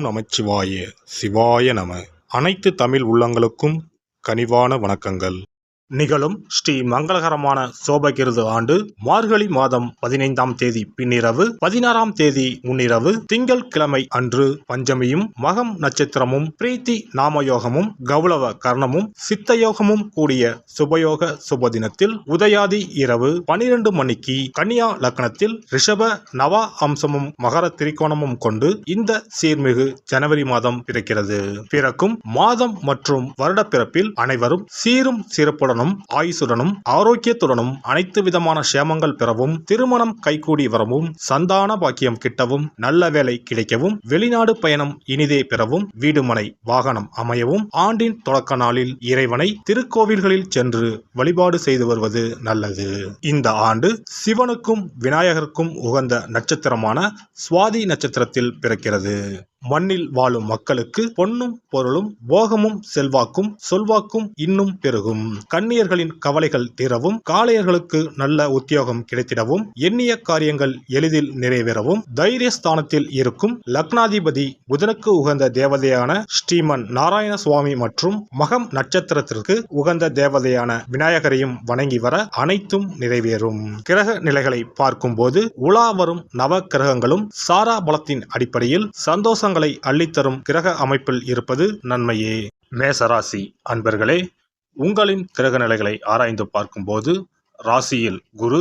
நமச்சிவாய சிவாய நம. அனைத்து தமிழ் உள்ளங்களுக்கும் கனிவான வணக்கங்கள். நிகழும் ஸ்ரீ மங்களகரமான சோபகிருது ஆண்டு மார்கழி மாதம் 15ஆம் தேதி பின்னிரவு 16ஆம் தேதி முன்னிரவு திங்கள் கிழமை அன்று பஞ்சமியும் மகம் நட்சத்திரமும் பிரீத்தி நாமயோகமும் கௌளவ கர்ணமும் சித்தயோகமும் கூடிய சுபயோக சுபதினத்தில் உதயாதி இரவு 12 மணிக்கு கன்னியா லக்னத்தில் ரிஷப நவா அம்சமும் மகர திரிகோணமும் கொண்டு இந்த சீர்மிகு ஜனவரி மாதம் பிறக்கிறது. பிறக்கும் மாதம் மற்றும் வருட பிறப்பில் அனைவரும் சீரும் சிறப்புடன் ஆயுசுடனும் ஆரோக்கியத்துடனும் அனைத்து விதமான சேமங்கள் பெறவும், திருமணம் கைகூடி வரவும், சந்தான பாக்கியம் கிட்டவும், நல்ல வேலை கிடைக்கவும், வெளிநாடு பயணம் இனிதே பெறவும், வீடுமனை வாகனம் அமையவும், ஆண்டின் தொடக்க நாளில் இறைவனை திருக்கோவில்களில் சென்று வழிபாடு செய்து வருவது நல்லது. இந்த ஆண்டு சிவனுக்கும் விநாயகருக்கும் உகந்த நட்சத்திரமான சுவாதி நட்சத்திரத்தில் பிறக்கிறது. மண்ணில் வாழும் மக்களுக்கு பொன்னும் பொருளும் போகமும் செல்வாக்கும் சொல்வாக்கும் இன்னும் பெருகும். கன்னியர்களின் கவலைகள் தீரவும், காளையர்களுக்கு நல்ல உத்தியோகம் கிடைத்திடவும், எண்ணிய காரியங்கள் எளிதில் நிறைவேறவும், தைரியஸ்தானத்தில் இருக்கும் லக்னாதிபதி புதனுக்கு உகந்த தேவதையான ஸ்ரீமன் நாராயண சுவாமி மற்றும் மகம் நட்சத்திரத்திற்கு உகந்த தேவதையான விநாயகரையும் வணங்கி வர அனைத்தும் நிறைவேறும். கிரக நிலைகளை பார்க்கும் போது உலா வரும் நவ கிரகங்களும் சாரா பலத்தின் அடிப்படையில் சந்தோஷங்கள் அள்ளித்தரும் கிரக அமைப்பில் இருப்பது நன்மையே. மேசராசி அன்பர்களே, உங்களின் கிரக நிலைகளை ஆராய்ந்து பார்க்கும்போது ராசியில் குரு,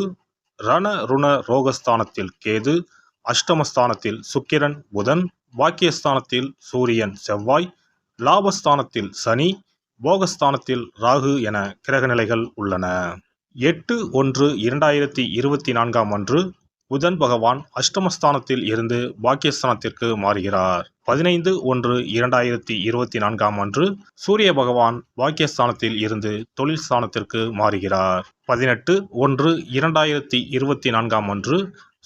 ரண ருண ரோகஸ்தானத்தில் கேது, அஷ்டமஸ்தானத்தில் சுக்கிரன் புதன், பாக்கியஸ்தானத்தில் சூரியன் செவ்வாய், லாபஸ்தானத்தில் சனி, போகஸ்தானத்தில் ராகு என கிரக நிலைகள் உள்ளன. 8/1/2024 அன்று புதன் பகவான் அஷ்டமஸ்தானத்தில் இருந்து பாக்கியஸ்தானத்திற்கு மாறுகிறார். 15/1/2024 அன்று சூரிய பகவான் பாக்கியஸ்தானத்தில் இருந்து தொழில் ஸ்தானத்திற்கு மாறுகிறார். 18/1/2024 அன்று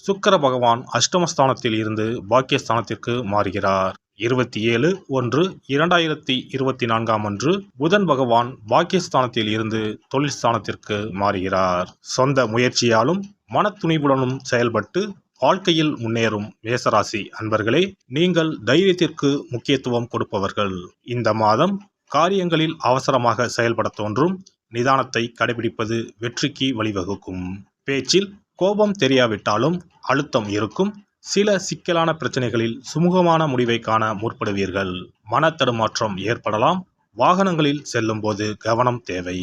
சுக்கிர பகவான் அஷ்டமஸ்தானத்தில் இருந்து பாக்கியஸ்தானத்திற்கு மாறுகிறார். 27/1/2024 அன்று புதன் பகவான் பாக்கியஸ்தானத்தில் இருந்து தொழில் ஸ்தானத்திற்கு மாறுகிறார். சொந்த முயற்சியாலும் மனத்துணிவுடனும் செயல்பட்டு வாழ்க்கையில் முன்னேறும் மேசராசி அன்பர்களே, நீங்கள் தைரியத்திற்கு முக்கியத்துவம் கொடுப்பவர்கள். இந்த மாதம் காரியங்களில் அவசரமாக செயல்பட தோன்றும். நிதானத்தை கடைபிடிப்பது வெற்றிக்கு வழிவகுக்கும். பேச்சில் கோபம் தெரியாவிட்டாலும் அழுத்தம் இருக்கும். சில சிக்கலான பிரச்சனைகளில் சுமூகமான முடிவை காண முற்படுவீர்கள். மன தடுமாற்றம் ஏற்படலாம். வாகனங்களில் செல்லும் போது கவனம் தேவை.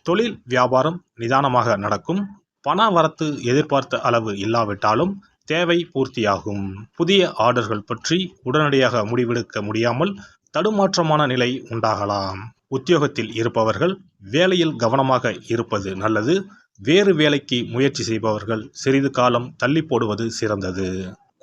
தொழில் வியாபாரம் நிதானமாக நடக்கும். பண வரத்து எதிர்பார்த்த அளவு இல்லாவிட்டாலும் தேவை பூர்த்தியாகும். புதிய ஆர்டர்கள் பற்றி உடனடியாக முடிவெடுக்க முடியாமல் தடுமாற்றமான நிலை உண்டாகலாம். உத்தியோகத்தில் இருப்பவர்கள் வேலையில் கவனமாக இருப்பது நல்லது. வேறு வேலைக்கு முயற்சி செய்பவர்கள் சிறிது காலம் தள்ளி போடுவது சிறந்தது.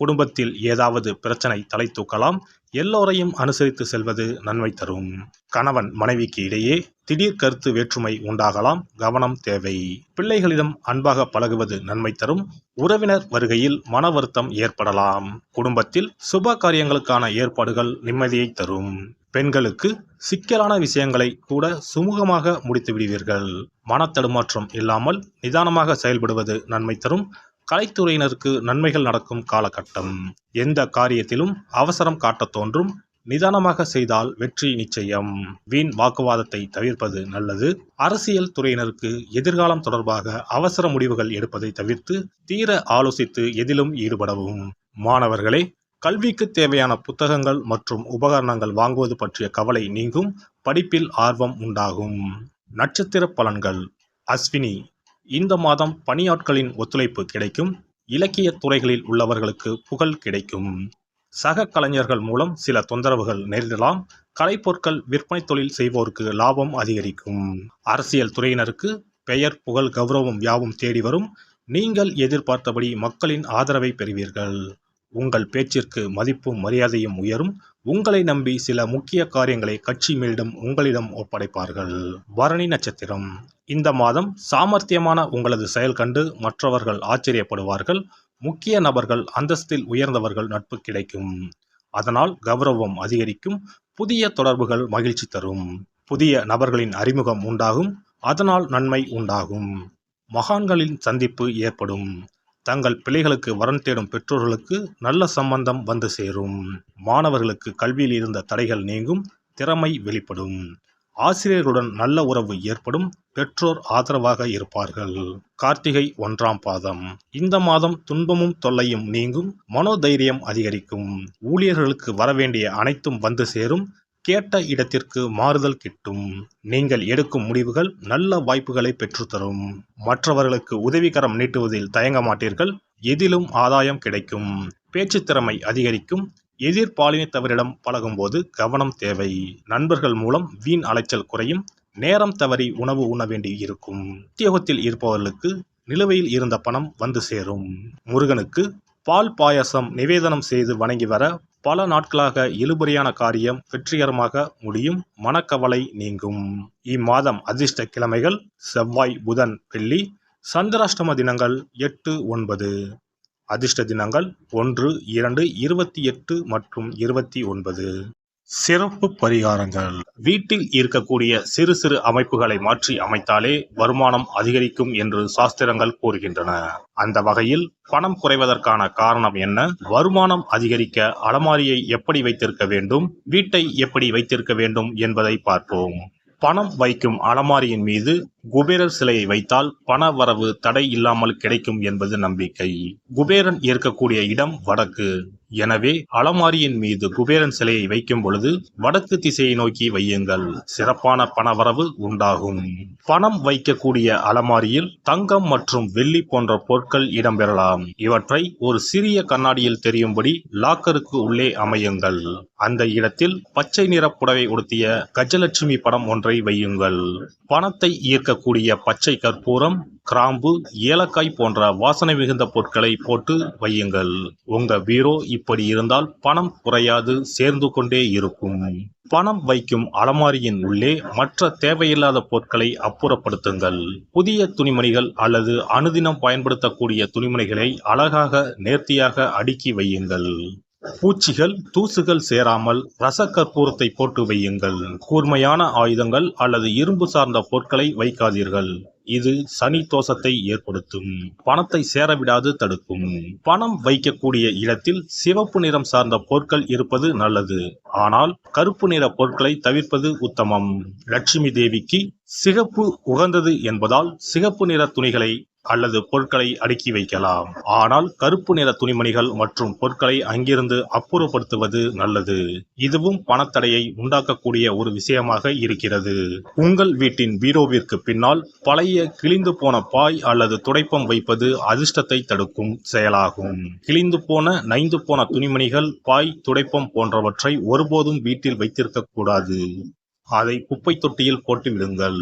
குடும்பத்தில் ஏதாவது பிரச்சனை தலை தூக்கலாம். எல்லோரையும் அனுசரித்து செல்வது நன்மை தரும். கணவன் மனைவிக்கு இடையே திடீர் கருத்து வேற்றுமை உண்டாகலாம். கவனம் தேவை. பிள்ளைகளிடம் அன்பாக பழகுவது நன்மை தரும். உறவினர் வருகையில் மன வருத்தம் ஏற்படலாம். குடும்பத்தில் சுப காரியங்களுக்கான ஏற்பாடுகள் நிம்மதியை தரும். பெண்களுக்கு சிக்கலான விஷயங்களை கூட சுமூகமாக முடித்து விடுவீர்கள். மன தடுமாற்றம் இல்லாமல் நிதானமாக செயல்படுவது நன்மை தரும். கலைத்துறையினருக்கு நன்மைகள் நடக்கும் காலகட்டம். எந்த காரியத்திலும் அவசரம் காட்ட தோன்றும். நிதானமாக செய்தால் வெற்றி நிச்சயம். வீண் வாக்குவாதத்தை தவிர்ப்பது நல்லது. அரசியல் துறையினருக்கு எதிர்காலம் தொடர்பாக அவசர முடிவுகள் எடுப்பதை தவிர்த்து தீர ஆலோசித்து எதிலும் ஈடுபடவும். மாணவர்களே, கல்விக்கு தேவையான புத்தகங்கள் மற்றும் உபகரணங்கள் வாங்குவது பற்றிய கவலை நீங்கும். படிப்பில் ஆர்வம் உண்டாகும். நட்சத்திர பலன்கள். அஸ்வினி, இந்த மாதம் பணியாட்களின் ஒத்துழைப்பு கிடைக்கும். இலக்கிய துறைகளில் உள்ளவர்களுக்கு புகழ் கிடைக்கும். சக கலைஞர்கள் மூலம் சில தொந்தரவுகள் நேரிடலாம். கலைப்பொருட்கள் விற்பனை தொழில் செய்வோருக்கு லாபம் அதிகரிக்கும். அரசியல் துறையினருக்கு பெயர் புகழ் கௌரவம் யாவும் தேடி வரும். நீங்கள் எதிர்பார்த்தபடி மக்களின் ஆதரவை பெறுவீர்கள். உங்கள் பேச்சிற்கு மதிப்பும் மரியாதையும் உயரும். உங்களை நம்பி சில முக்கிய காரியங்களை கட்சி மேலிடம் உங்களிடம் ஒப்படைப்பார்கள். பரணி நட்சத்திரம். இந்த மாதம் சாமர்த்தியமான உங்களது செயல் கண்டு மற்றவர்கள் ஆச்சரியப்படுவார்கள். முக்கிய நபர்கள், அந்தஸ்தில் உயர்ந்தவர்கள் நட்பு கிடைக்கும். அதனால் கௌரவம் அதிகரிக்கும். புதிய தொடர்புகள் மகிழ்ச்சி தரும். புதிய நபர்களின் அறிமுகம் உண்டாகும். அதனால் நன்மை உண்டாகும். மகான்களின் சந்திப்பு ஏற்படும். தங்கள் பிள்ளைகளுக்கு வரன் தேடும் பெற்றோர்களுக்கு நல்ல சம்பந்தம் வந்து சேரும். மாணவர்களுக்கு கல்வியில் இருந்த தடைகள் நீங்கும், திறமை வெளிப்படும். ஆசிரியர்களுடன் நல்ல உறவு ஏற்படும், பெற்றோர் ஆதரவாக இருப்பார்கள். கார்த்திகை 1ஆம் பாதம். இந்த மாதம் துன்பமும் தொல்லையும் நீங்கும், மனோதைரியம் அதிகரிக்கும். ஊழியர்களுக்கு வரவேண்டிய அனைத்தும் வந்து சேரும், கேட்ட இடத்திற்கு மாறுதல் கிட்டும். நீங்கள் எடுக்கும் முடிவுகள் நல்ல வாய்ப்புகளை பெற்றுத்தரும். மற்றவர்களுக்கு உதவிகரம் நீட்டுவதில் தயங்க மாட்டீர்கள், எதிலும் ஆதாயம் கிடைக்கும். பேச்சு திறமை அதிகரிக்கும். எதிர்பாலினத்தவரிடம் பழகும்போது கவனம் தேவை. நண்பர்கள் மூலம் வீண் அலைச்சல் குறையும், நேரம் தவறி உணவு உண்ண வேண்டி இருக்கும். உத்தியோகத்தில் இருப்பவர்களுக்கு நிலுவையில் இருந்த பணம் வந்து சேரும். முருகனுக்கு பால் பாயசம் நிவேதனம் செய்து வணங்கி வர பல நாட்களாக இழுபறியான காரியம் வெற்றிகரமாக முடியும், மனக்கவலை நீங்கும். இம்மாதம் அதிர்ஷ்ட கிழமைகள் செவ்வாய், புதன், வெள்ளி. சந்திராஷ்டம தினங்கள் 8, 9. அதிர்ஷ்ட தினங்கள் 1, 2, 28 மற்றும் 29. சிறப்பு பரிகாரங்கள். வீட்டில் இருக்கக்கூடிய சிறு சிறு அமைப்புகளை மாற்றி அமைத்தாலே வருமானம் அதிகரிக்கும் என்று சாஸ்திரங்கள் கூறுகின்றன. அந்த வகையில் பணம் குறைவதற்கான காரணம் என்ன, வருமானம் அதிகரிக்க அலமாரியை எப்படி வைத்திருக்க வேண்டும், வீட்டை எப்படி வைத்திருக்க வேண்டும் என்பதை பார்ப்போம். பணம் வைக்கும் அலமாரியின் மீது குபேரர் சிலையை வைத்தால் பண வரவு தடை இல்லாமல் கிடைக்கும் என்பது நம்பிக்கை. குபேரன் இருக்கக்கூடிய இடம் வடக்கு. எனவே அலமாரியின் மீது குபேரன் சிலையை வைக்கும் பொழுது வடக்கு திசையை நோக்கி வையுங்கள். சிறப்பான பணவரவு உண்டாகும். பணம் வைக்கக்கூடிய அலமாரியில் தங்கம் மற்றும் வெள்ளி போன்ற பொருட்கள் இடம்பெறலாம். இவற்றை ஒரு சிறிய கண்ணாடியில் தெரியும்படி லாக்கருக்கு உள்ளே அமையுங்கள். அந்த இடத்தில் பச்சை நிற புடவை உடுத்திய கஜலட்சுமி படம் ஒன்றை வையுங்கள். பணத்தை ஈர்க்கக்கூடிய பச்சை கற்பூரம், கிராம்பு, ஏலக்காய் போன்ற வாசனை மிகுந்த பொருட்களை போட்டு வையுங்கள். உங்க பீரோ இப்படி இருந்தால் பணம் குறையாது, சேர்ந்து கொண்டே இருக்கும். பணம் வைக்கும் அலமாரியின் உள்ளே மற்ற தேவையில்லாத பொருட்களை அப்புறப்படுத்துங்கள். புதிய துணிமணிகள் அல்லது அனுதினம் பயன்படுத்தக்கூடிய துணிமணிகளை அழகாக நேர்த்தியாக அடுக்கி வையுங்கள். பூச்சிகள், தூசுகள் சேராமல் ரசக்கற்பூரத்தை போட்டு வையுங்கள். கூர்மையான ஆயுதங்கள் அல்லது இரும்பு சார்ந்த பொருட்களை வைக்காதீர்கள். இது சனி தோஷத்தை ஏற்படுத்தும், பணத்தை சேரவிடாது தடுக்கும். பணம் வைக்கக்கூடிய இடத்தில் சிவப்பு நிறம் சார்ந்த பொருட்கள் இருப்பது நல்லது. ஆனால் கருப்பு நிற பொருட்களை தவிர்ப்பது உத்தமம். லட்சுமி தேவிக்கு சிகப்பு உகந்தது என்பதால் சிகப்பு நிற துணிகளை அல்லது பொருட்களை அடுக்கி வைக்கலாம். ஆனால் கருப்பு நிற துணிமணிகள் மற்றும் பொருட்களை அங்கிருந்து அப்புறப்படுத்துவது நல்லது. இதுவும் பணத்தடையை உண்டாக்கக்கூடிய ஒரு விஷயமாக இருக்கிறது. உங்கள் வீட்டின் பீரோவிற்கு பின்னால் பழைய கிழிந்து போன பாய் அல்லது துடைப்பம் வைப்பது அதிர்ஷ்டத்தை தடுக்கும் செயலாகும். கிழிந்து போன, நைந்து போன துணிமணிகள், பாய், துடைப்பம் போன்றவற்றை ஒருபோதும் வீட்டில் வைத்திருக்க கூடாது. அதை குப்பை தொட்டியில் போட்டு விடுங்கள்.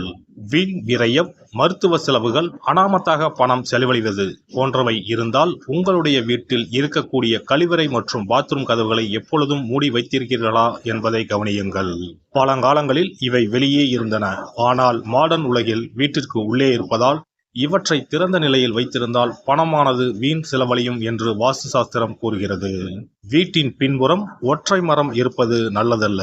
வீண் விரயம், மருத்துவ செலவுகள், அனாமத்தாக பணம் செலவழிவது போன்றவை இருந்தால் உங்களுடைய வீட்டில் இருக்கக்கூடிய கழிவறை மற்றும் பாத்ரூம் கதவுகளை எப்பொழுதும் மூடி வைத்திருக்கிறீர்களா என்பதை கவனியுங்கள். பழங்காலங்களில் இவை வெளியே இருந்தன. ஆனால் மாடர்ன் உலகில் வீட்டிற்கு உள்ளே இருப்பதால் இவற்றை திறந்த நிலையில் வைத்திருந்தால் பணமானது வீண் செலவழியும் என்று வாஸ்து சாஸ்திரம் கூறுகிறது. வீட்டின் பின்புறம் ஒற்றை மரம் இருப்பது நல்லதல்ல.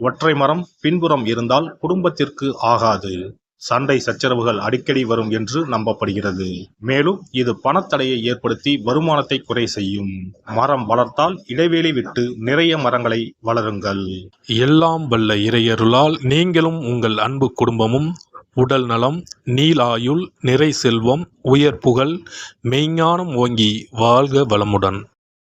ஒற்றை மரம் பின்புறம் இருந்தால் குடும்பத்திற்கு ஆகாது. சண்டை சச்சரவுகள் அடிக்கடி வரும் என்று நம்பப்படுகிறது. மேலும் இது பணத்தடையை ஏற்படுத்தி வருமானத்தை குறை செய்யும். மரம் வளர்த்தால் இடைவெளி விட்டு நிறைய மரங்களை வளருங்கள். எல்லாம் வல்ல இறையருளால் நீங்களும் உங்கள் அன்பு குடும்பமும் உடல் நலம், நீளாயுள், நிறை செல்வம், உயர் புகழ், மெய்ஞானம் ஓங்கி வாழ்க வளமுடன்.